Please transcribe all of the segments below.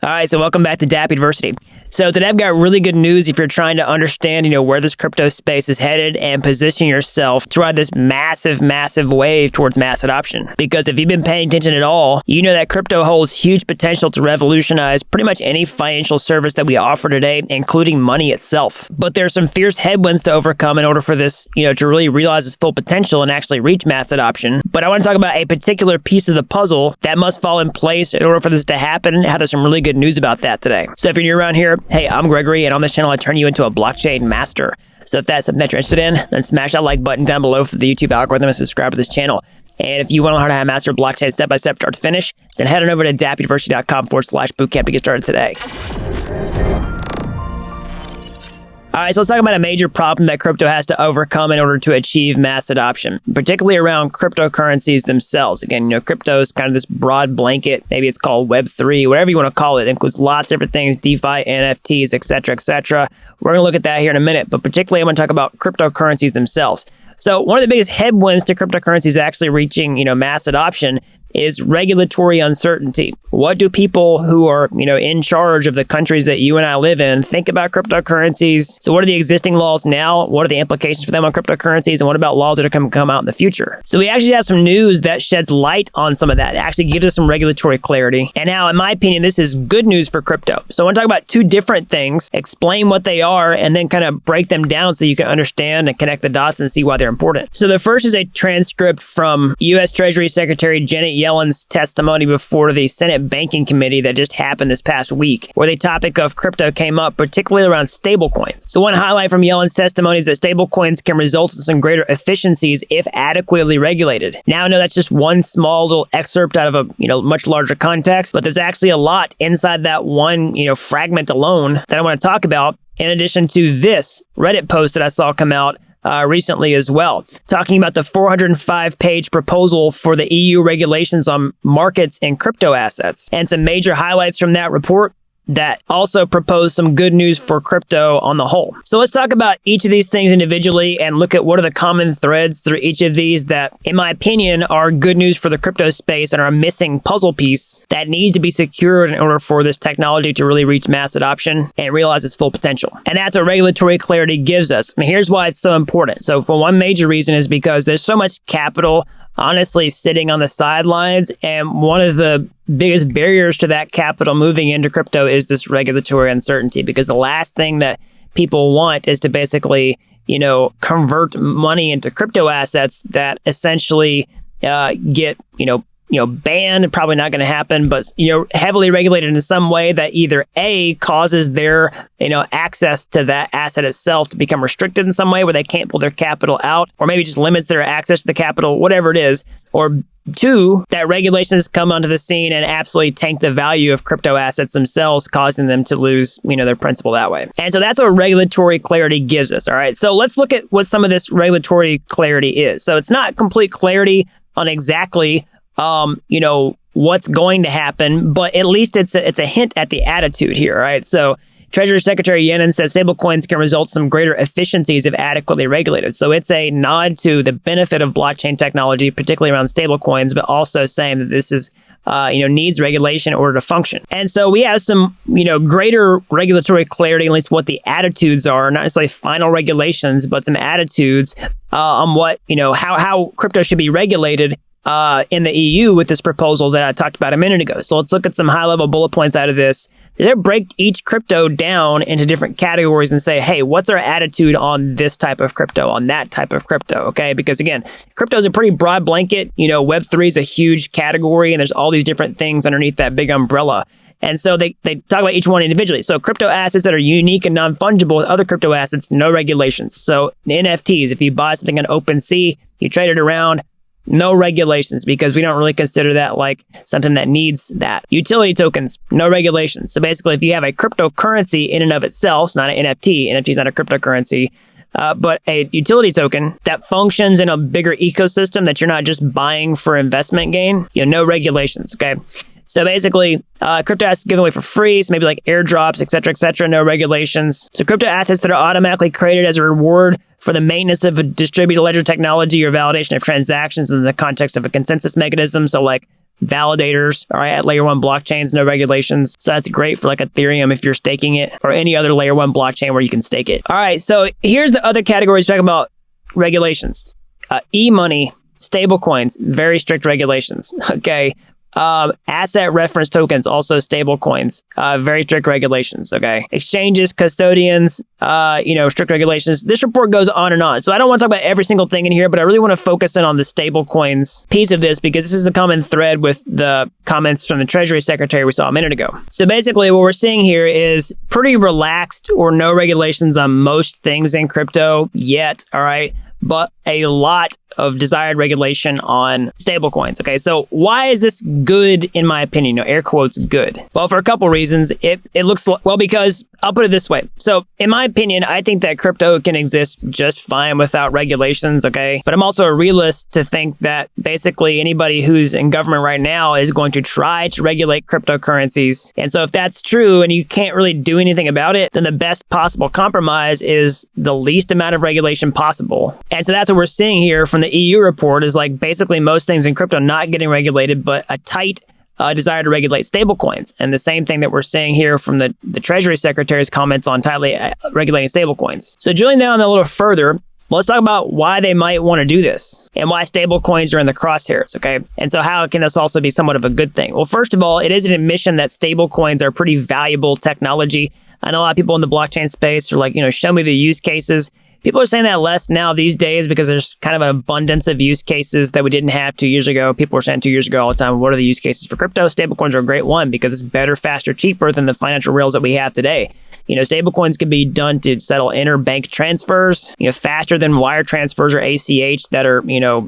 All right, so welcome back to Dapp University. So today I've got really good news if you're trying to understand, where this crypto space is headed and position yourself to ride this massive wave towards mass adoption. Because if you've been paying attention at all, you know that crypto holds huge potential to revolutionize pretty much any financial service that we offer today, including money itself. But there's some fierce headwinds to overcome in order for this, to really realize its full potential and actually reach mass adoption. But I want to talk about a particular piece of the puzzle that must fall in place in order for this to happen, and how there's some really good news about that today. So if you're new around here, hey, I'm Gregory, and on this channel, I turn you into a blockchain master. So if that's something that you're interested in, then smash that like button down below for the YouTube algorithm and subscribe to this channel. And if you want to learn how to master blockchain step-by-step start to finish, then head on over to dappuniversity.com/bootcamp to get started today. All right, so let's talk about a major problem that crypto has to overcome in order to achieve mass adoption, particularly around cryptocurrencies themselves. Again, crypto is kind of this broad blanket. Maybe it's called Web3, whatever you want to call it. It includes lots of different things, DeFi, NFTs, et cetera, et cetera. We're going to look at that here in a minute, but particularly I want to talk about cryptocurrencies themselves. So one of the biggest headwinds to cryptocurrencies actually reaching, mass adoption is regulatory uncertainty. What do people who are, in charge of the countries that you and I live in think about cryptocurrencies? So what are the existing laws now? What are the implications for them on cryptocurrencies? And what about laws that are going to come out in the future? So we actually have some news that sheds light on some of that. It actually gives us some regulatory clarity. And now, in my opinion, this is good news for crypto. So I want to talk about two different things, explain what they are, and then kind of break them down so you can understand and connect the dots and see why they're important. So the first is a transcript from U.S. Treasury Secretary Janet Yellen's testimony before the Senate Banking Committee that just happened this past week, where the topic of crypto came up, particularly around stablecoins. So one highlight from Yellen's testimony is that stablecoins can result in some greater efficiencies if adequately regulated. Now, I know that's just one small little excerpt out of a much larger context, but there's actually a lot inside that one fragment alone that I want to talk about, in addition to this Reddit post that I saw come out recently as well, talking about the 405-page proposal for the EU regulations on markets and crypto assets, and some major highlights from that report that also propose some good news for crypto on the whole. So let's talk about each of these things individually and look at what are the common threads through each of these that, in my opinion, are good news for the crypto space and are a missing puzzle piece that needs to be secured in order for this technology to really reach mass adoption and realize its full potential. And that's what regulatory clarity gives us. Here's why it's so important. So for one major reason is because there's so much capital honestly sitting on the sidelines, and one of the biggest barriers to that capital moving into crypto is this regulatory uncertainty, because the last thing that people want is to basically, convert money into crypto assets that essentially get, banned. Probably not going to happen, but, heavily regulated in some way that either A, causes their, access to that asset itself to become restricted in some way where they can't pull their capital out, or maybe just limits their access to the capital, whatever it is, or two, that regulations come onto the scene and absolutely tank the value of crypto assets themselves, causing them to lose, their principal that way. And so that's what regulatory clarity gives us. All right. So let's look at what some of this regulatory clarity is. So it's not complete clarity on exactly what's going to happen, but at least it's a hint at the attitude here, right? So Treasury Secretary Yellen says stablecoins can result in some greater efficiencies if adequately regulated. So it's a nod to the benefit of blockchain technology, particularly around stablecoins, but also saying that this is needs regulation in order to function. And so we have some, greater regulatory clarity, at least what the attitudes are, not necessarily final regulations, but some attitudes on what, how crypto should be regulated in the EU with this proposal that I talked about a minute ago. So let's look at some high-level bullet points out of this. They break each crypto down into different categories and say, hey, what's our attitude on this type of crypto, on that type of crypto, okay? Because again, crypto is a pretty broad blanket. Web3 is a huge category, and there's all these different things underneath that big umbrella. And so they talk about each one individually. So crypto assets that are unique and non-fungible with other crypto assets, no regulations. So NFTs, if you buy something on OpenSea, you trade it around, no regulations, because we don't really consider that like something that needs that. Utility tokens, no regulations. So basically, if you have a cryptocurrency in and of itself, it's not an NFT is not a cryptocurrency, but a utility token that functions in a bigger ecosystem that you're not just buying for investment gain, no regulations, okay? So basically, crypto assets given away for free, so maybe like airdrops, et cetera, no regulations. So crypto assets that are automatically created as a reward for the maintenance of a distributed ledger technology or validation of transactions in the context of a consensus mechanism. So like validators, all right, at layer 1 blockchains, no regulations. So that's great for like Ethereum if you're staking it, or any other layer 1 blockchain where you can stake it. All right, so here's the other categories talking about regulations. E-money, stablecoins, very strict regulations. Okay. Asset reference tokens, also stable coins, very strict regulations. Okay. Exchanges, custodians, strict regulations. This report goes on and on. So I don't want to talk about every single thing in here, but I really want to focus in on the stable coins piece of this, because this is a common thread with the comments from the Treasury Secretary we saw a minute ago. So basically what we're seeing here is pretty relaxed or no regulations on most things in crypto yet. All right. But a lot of desired regulation on stablecoins. Okay, so why is this good in my opinion? Air quotes good. Well, for a couple reasons. It looks well because I'll put it this way. So in my opinion, I think that crypto can exist just fine without regulations. Okay, but I'm also a realist to think that basically anybody who's in government right now is going to try to regulate cryptocurrencies. And so if that's true and you can't really do anything about it, then the best possible compromise is the least amount of regulation possible. And so that's what we're seeing here from the EU report, is like basically most things in crypto not getting regulated, but a tight desire to regulate stablecoins. And the same thing that we're seeing here from the Treasury Secretary's comments on tightly regulating stablecoins. So drilling down a little further, let's talk about why they might want to do this and why stablecoins are in the crosshairs, okay? And so how can this also be somewhat of a good thing? Well, first of all, it is an admission that stablecoins are pretty valuable technology. I know a lot of people in the blockchain space are like, show me the use cases. People are saying that less now these days because there's kind of an abundance of use cases that we didn't have 2 years ago. People were saying 2 years ago all the time, what are the use cases for crypto? Stablecoins are a great one because it's better, faster, cheaper than the financial rails that we have today. Stablecoins can be done to settle interbank transfers, faster than wire transfers or ACH that are,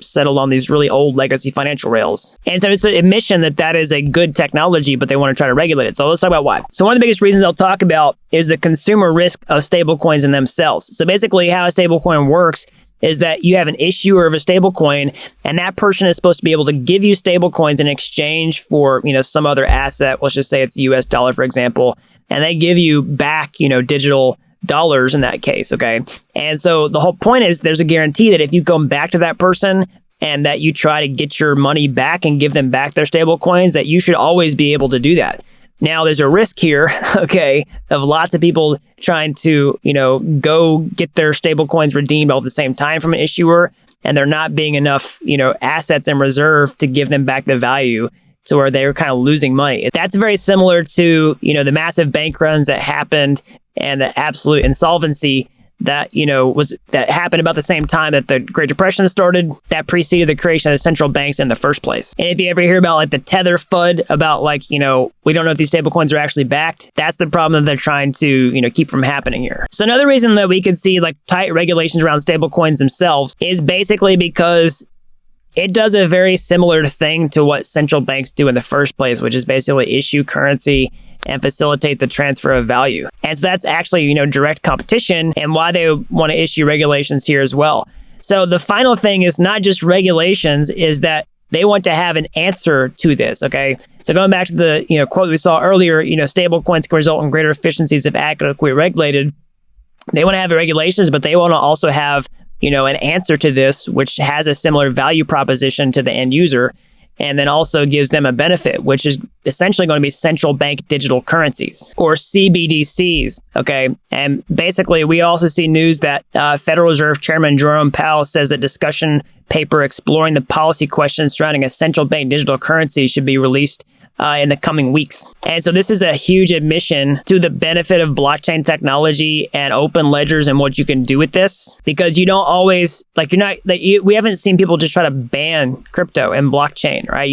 settled on these really old legacy financial rails. And so it's an admission that that is a good technology, but they want to try to regulate it. So let's talk about why. So one of the biggest reasons I'll talk about is the consumer risk of stablecoins in themselves. So basically how a stablecoin works is that you have an issuer of a stablecoin, and that person is supposed to be able to give you stablecoins in exchange for, some other asset. Let's just say it's the US dollar, for example, and they give you back, digital dollars in that case, okay? And so the whole point is there's a guarantee that if you come back to that person and that you try to get your money back and give them back their stablecoins, that you should always be able to do that. Now, there's a risk here, okay, of lots of people trying to, go get their stablecoins redeemed all at the same time from an issuer, and there not being enough, assets in reserve to give them back the value to where they were kind of losing money. That's very similar to, the massive bank runs that happened and the absolute insolvency that, that happened about the same time that the Great Depression started, that preceded the creation of the central banks in the first place. And if you ever hear about like the Tether FUD, about like, we don't know if these stablecoins are actually backed, that's the problem that they're trying to, keep from happening here. So another reason that we could see like tight regulations around stablecoins themselves is basically because it does a very similar thing to what central banks do in the first place, which is basically issue currency and facilitate the transfer of value. And so that's actually, direct competition, and why they want to issue regulations here as well. So the final thing is not just regulations, is that they want to have an answer to this, okay? So going back to the, quote we saw earlier, stable coins can result in greater efficiencies if adequately regulated. They want to have regulations, but they want to also have, an answer to this, which has a similar value proposition to the end user, and then also gives them a benefit, which is essentially going to be central bank digital currencies, or CBDCs, okay? And basically, we also see news that Federal Reserve Chairman Jerome Powell says that discussion paper exploring the policy questions surrounding a central bank digital currency should be released in the coming weeks. And so this is a huge admission to the benefit of blockchain technology and open ledgers and what you can do with this, because you don't always, we haven't seen people just try to ban crypto and blockchain, right?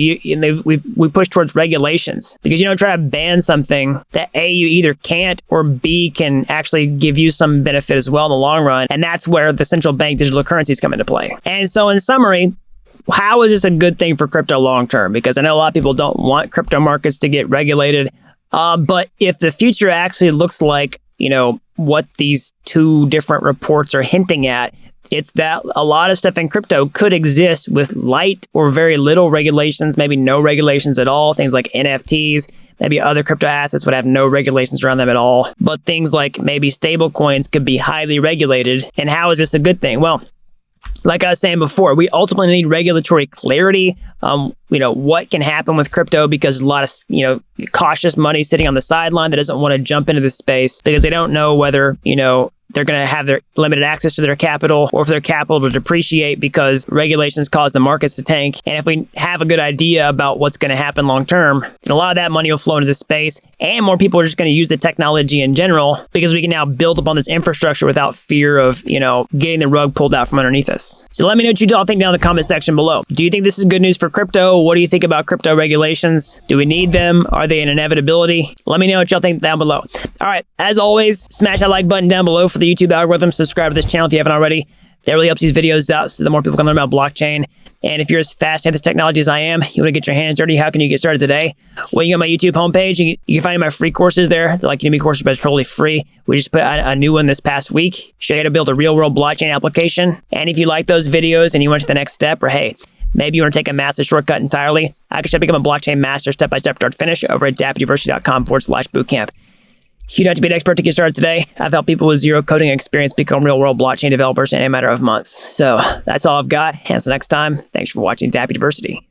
We push towards regulations, because you don't try to ban something that A, you either can't, or B, can actually give you some benefit as well in the long run. And that's where the central bank digital currencies come into play. And so in summary, how is this a good thing for crypto long term? Because I know a lot of people don't want crypto markets to get regulated. But if the future actually looks like, what these two different reports are hinting at, it's that a lot of stuff in crypto could exist with light or very little regulations, maybe no regulations at all. Things like NFTs, maybe other crypto assets would have no regulations around them at all. But things like maybe stable coins could be highly regulated. And how is this a good thing? Well, like I was saying before, we ultimately need regulatory clarity. What can happen with crypto, because a lot of, cautious money sitting on the sideline that doesn't want to jump into this space because they don't know whether, they're going to have their limited access to their capital, or if their capital will depreciate because regulations cause the markets to tank. And if we have a good idea about what's going to happen long term, then a lot of that money will flow into the space, and more people are just going to use the technology in general because we can now build upon this infrastructure without fear of, getting the rug pulled out from underneath us. So let me know what you all think down in the comment section below. Do you think this is good news for crypto? What do you think about crypto regulations? Do we need them? Are they an inevitability? Let me know what y'all think down below. All right, as always, smash that like button down below for the YouTube algorithm. Subscribe to this channel if you haven't already. That really helps these videos out so the more people can learn about blockchain. And if you're as fast at this technology as I am, you want to get your hands dirty, how can you get started today? Well, you go to my YouTube homepage. You can find my free courses there. They're like Udemy courses, but it's totally free. We just put a new one this past week. Show you how to build a real world blockchain application. And if you like those videos and you want to take the next step, or hey, maybe you want to take a massive shortcut entirely, I can show you become a blockchain master step-by-step start to finish over at dappuniversity.com/bootcamp. You don't have to be an expert to get started today. I've helped people with zero coding experience become real-world blockchain developers in a matter of months. So that's all I've got. Until next time, thanks for watching Dapp University.